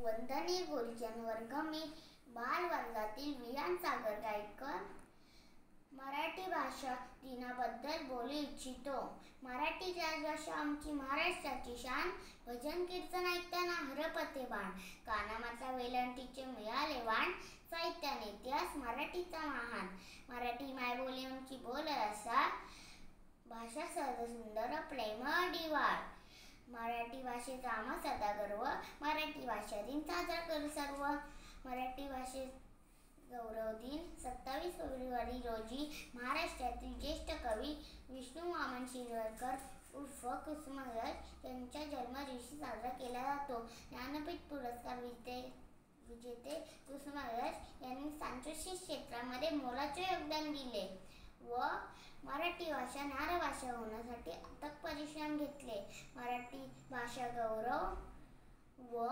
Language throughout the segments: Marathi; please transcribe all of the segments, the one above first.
वंदनीय गुरुजन वर्ग, मी बालवर्गातील विहान सागर गायकर मराठी भाषा दिनाबद्दल बोलू इच्छितो. मराठी राजभाषा आमची महाराष्ट्राची शान. भजन कीर्तन ऐकताना हरपते बाण. कानामात्रा वेलांटीचे मिळाले वाण. साहित्याने इतिहास मराठीचा महान. मराठी मायबोली आमची बोल रसा. भाषा सहज सुंदर प्रेमळ डिवाळ. मराठी भाषेचा आम्हा सदा गर्व. मराठी भाषा दिन साजरा करू सर्व. मराठी भाषे गौरव दिन 27 फेब्रुवारी रोजी महाराष्ट्रातील ज्येष्ठ कवी विष्णू वामन शिरवाडकर उर्फ कुसुमाग्रज यांच्या जन्मदिवशी साजरा केला जातो. ज्ञानपीठ पुरस्कार विजेते कुसुमाग्रज यांनी सांस्कृतिक क्षेत्रामध्ये मोलाचे योगदान दिले व मराठी भाषा ज्ञानभाषा होण्यासाठी अथक परिश्रम घेतले. मराठी भाषा गौरव व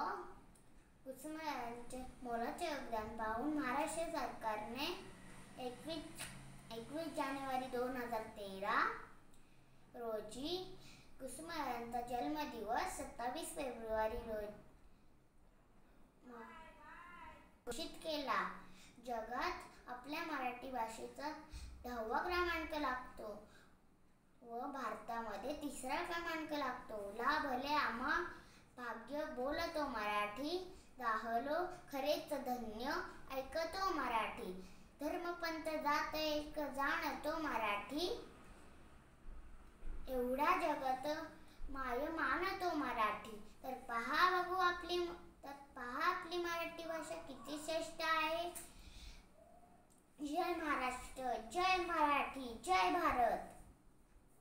कुसुमाग्रजांचे मोलाचे योगदान पाहून महाराष्ट्र सरकारने 21 जानेवारी 2013 रोजी कुसुमाग्रजांचा जन्मदिवस 27 फेब्रुवारी रोजी घोषित केला. जगात आपल्या मराठी भाषेचा 10वा क्रमांक लागतो व भारतामध्ये 3रा क्रमांक लागतो. ला भले आम्हा भाग्य बोलतो मराठी. राहलो खरेच धन्य ऐकतो मराठी. धर्मपंथ जात एक जाणतो मराठी. एवढा जगत माय मानतो मराठी. तर पहा आपली मराठी भाषा किती श्रेष्ठ आहे. जय महाराष्ट्र, जय मराठी, जय भारत.